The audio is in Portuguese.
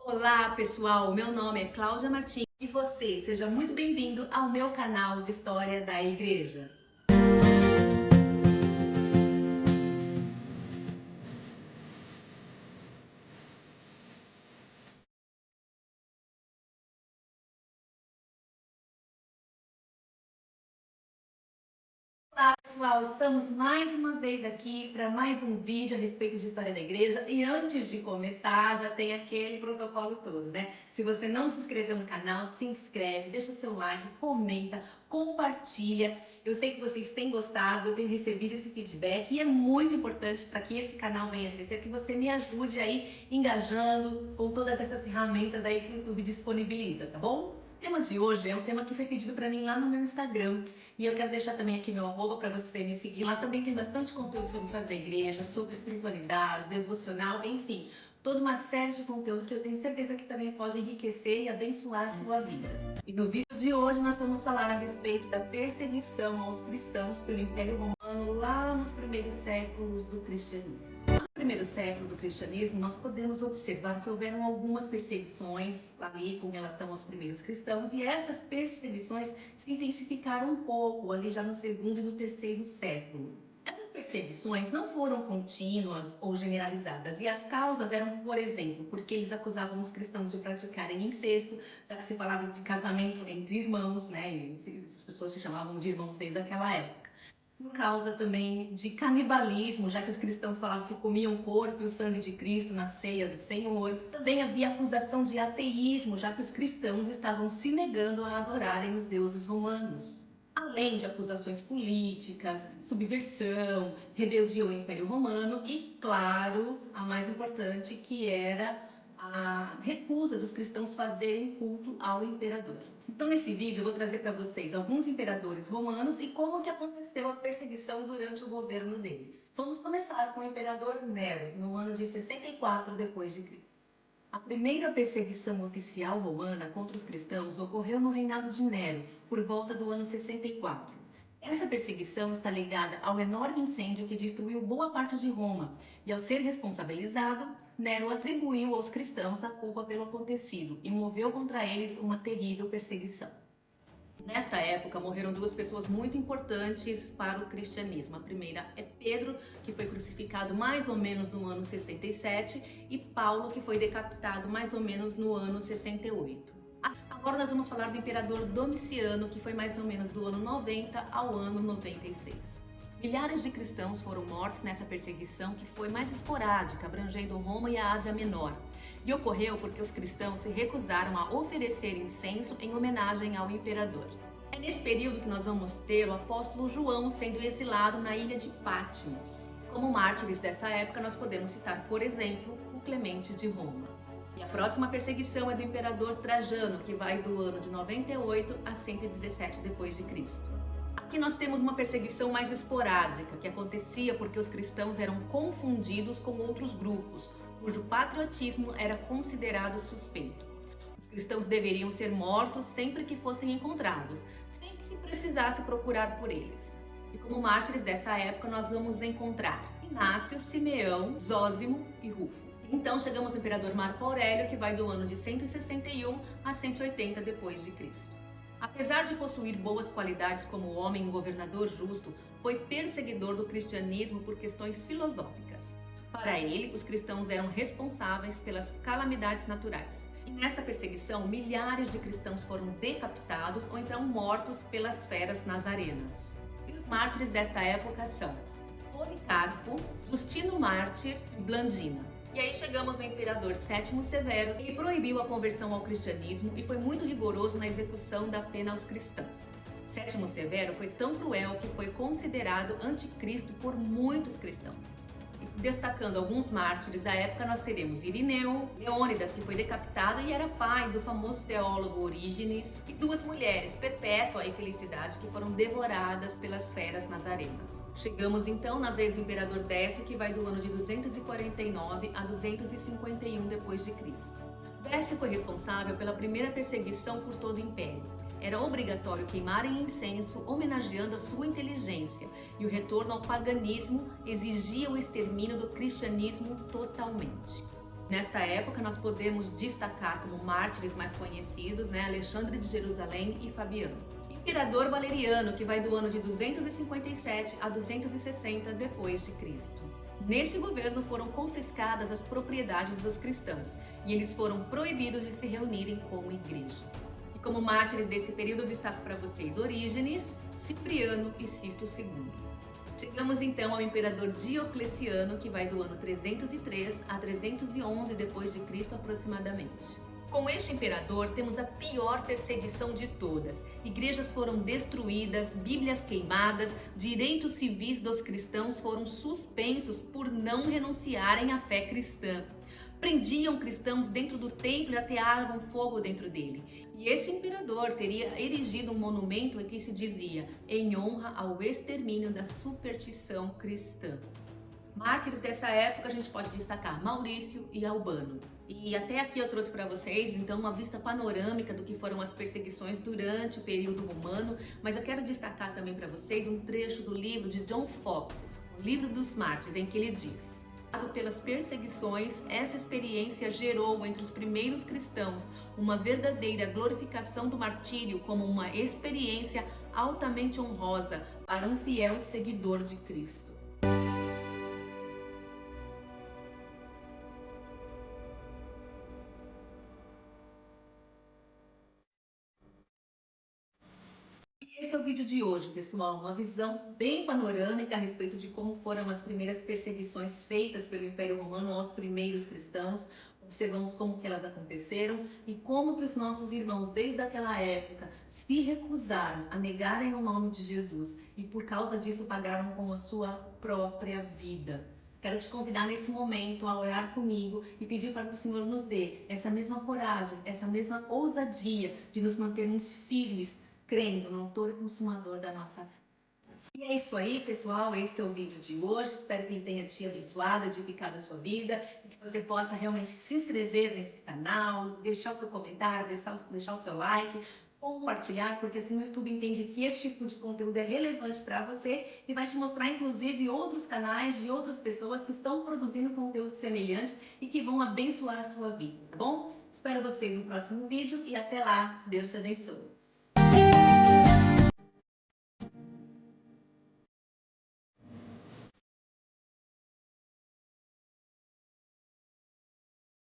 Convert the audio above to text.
Olá pessoal, meu nome é Cláudia Martins e você, seja muito bem-vindo ao meu canal de História da Igreja. Olá pessoal, estamos mais uma vez aqui para mais um vídeo a respeito de História da Igreja e antes de começar já tem aquele protocolo todo, né? Se você não se inscreveu no canal, se inscreve, deixa seu like, comenta, compartilha. Eu sei que vocês têm gostado, eu tenho recebido esse feedback e é muito importante para que esse canal venha crescer, que você me ajude aí engajando com todas essas ferramentas aí que o YouTube disponibiliza, tá bom? O tema de hoje é um tema que foi pedido para mim lá no meu Instagram. E eu quero deixar também aqui meu arroba para você me seguir. Lá também tem bastante conteúdo sobre história da igreja, sobre espiritualidade, devocional, enfim, toda uma série de conteúdo que eu tenho certeza que também pode enriquecer e abençoar a sua vida. E no vídeo de hoje nós vamos falar a respeito da perseguição aos cristãos pelo Império Romano lá nos primeiros séculos do cristianismo. No primeiro século do cristianismo, nós podemos observar que houveram algumas perseguições ali com relação aos primeiros cristãos, e essas perseguições se intensificaram um pouco ali já no segundo e no terceiro século. Essas perseguições não foram contínuas ou generalizadas, e as causas eram, por exemplo, porque eles acusavam os cristãos de praticarem incesto, já que se falava de casamento entre irmãos, né? E as pessoas se chamavam de irmãos desde aquela época. Por causa também de canibalismo, já que os cristãos falavam que comiam o corpo e o sangue de Cristo na ceia do Senhor. Também havia acusação de ateísmo, já que os cristãos estavam se negando a adorarem os deuses romanos. Além de acusações políticas, subversão, rebeldia ao Império Romano e, claro, a mais importante, que era a recusa dos cristãos fazerem culto ao imperador. Então nesse vídeo eu vou trazer para vocês alguns imperadores romanos e como que aconteceu a perseguição durante o governo deles. Vamos começar com o imperador Nero, no ano de 64 depois de Cristo. A primeira perseguição oficial romana contra os cristãos ocorreu no reinado de Nero, por volta do ano 64. Essa perseguição está ligada ao enorme incêndio que destruiu boa parte de Roma, e ao ser responsabilizado, Nero atribuiu aos cristãos a culpa pelo acontecido e moveu contra eles uma terrível perseguição. Nesta época morreram duas pessoas muito importantes para o cristianismo. A primeira é Pedro, que foi crucificado mais ou menos no ano 67, e Paulo, que foi decapitado mais ou menos no ano 68. Agora nós vamos falar do imperador Domiciano, que foi mais ou menos do ano 90 ao ano 96. Milhares de cristãos foram mortos nessa perseguição, que foi mais esporádica, abrangendo Roma e a Ásia Menor. E ocorreu porque os cristãos se recusaram a oferecer incenso em homenagem ao imperador. É nesse período que nós vamos ter o apóstolo João sendo exilado na ilha de Patmos. Como mártires dessa época, nós podemos citar, por exemplo, o Clemente de Roma. E a próxima perseguição é do imperador Trajano, que vai do ano de 98 a 117 depois de Cristo. Aqui nós temos uma perseguição mais esporádica, que acontecia porque os cristãos eram confundidos com outros grupos, cujo patriotismo era considerado suspeito. Os cristãos deveriam ser mortos sempre que fossem encontrados, sem que se precisasse procurar por eles. E como mártires dessa época nós vamos encontrar Inácio, Simeão, Zósimo e Rufo. Então chegamos no imperador Marco Aurélio, que vai do ano de 161 a 180 depois de Cristo. Apesar de possuir boas qualidades como homem e governador justo, foi perseguidor do cristianismo por questões filosóficas. Para ele, os cristãos eram responsáveis pelas calamidades naturais. E nesta perseguição, milhares de cristãos foram decapitados ou então mortos pelas feras nazarenas. E os mártires desta época são Policarpo, Justino Mártir e Blandina. E aí chegamos no imperador Sétimo Severo. Ele proibiu a conversão ao cristianismo e foi muito rigoroso na execução da pena aos cristãos. Sétimo Severo foi tão cruel que foi considerado anticristo por muitos cristãos. E destacando alguns mártires da época, nós teremos Irineu, Leônidas, que foi decapitado e era pai do famoso teólogo Orígenes, e duas mulheres, Perpétua e Felicidade, que foram devoradas pelas feras nazarenas. Chegamos então na vez do imperador Décio, que vai do ano de 249 a 251 depois de Cristo. Décio foi responsável pela primeira perseguição por todo o império. Era obrigatório queimarem incenso homenageando a sua inteligência, e o retorno ao paganismo exigia o extermínio do cristianismo totalmente. Nesta época, nós podemos destacar como mártires mais conhecidos, Alexandre de Jerusalém e Fabiano. Imperador Valeriano, que vai do ano de 257 a 260 depois de Cristo. Nesse governo foram confiscadas as propriedades dos cristãos e eles foram proibidos de se reunirem como igreja. E como mártires desse período, eu destaco para vocês Orígenes, Cipriano e Sisto II. Chegamos então ao imperador Diocleciano, que vai do ano 303 a 311 depois de Cristo aproximadamente. Com este imperador, temos a pior perseguição de todas. Igrejas foram destruídas, bíblias queimadas, direitos civis dos cristãos foram suspensos por não renunciarem à fé cristã. Prendiam cristãos dentro do templo e ateavam fogo dentro dele. E esse imperador teria erigido um monumento em que se dizia em honra ao extermínio da superstição cristã. Mártires dessa época a gente pode destacar Maurício e Albano. E até aqui eu trouxe para vocês então uma vista panorâmica do que foram as perseguições durante o período romano, mas eu quero destacar também para vocês um trecho do livro de John Foxe, o Livro dos Mártires, em que ele diz: pelas perseguições, essa experiência gerou entre os primeiros cristãos uma verdadeira glorificação do martírio como uma experiência altamente honrosa para um fiel seguidor de Cristo. Esse é o vídeo de hoje, pessoal. Uma visão bem panorâmica a respeito de como foram as primeiras perseguições feitas pelo Império Romano aos primeiros cristãos. Observamos como que elas aconteceram e como que os nossos irmãos, desde aquela época, se recusaram a negarem o nome de Jesus e por causa disso pagaram com a sua própria vida. Quero te convidar nesse momento a orar comigo e pedir para que o Senhor nos dê essa mesma coragem, essa mesma ousadia de nos mantermos firmes, crendo no autor e consumador da nossa fé. E é isso aí, pessoal. Esse é o vídeo de hoje. Espero que ele tenha te abençoado, edificado a sua vida e que você possa realmente se inscrever nesse canal, deixar o seu comentário, deixar o seu like, compartilhar, porque assim o YouTube entende que esse tipo de conteúdo é relevante para você e vai te mostrar, inclusive, outros canais de outras pessoas que estão produzindo conteúdo semelhante e que vão abençoar a sua vida, tá bom? Espero vocês no próximo vídeo e até lá. Deus te abençoe.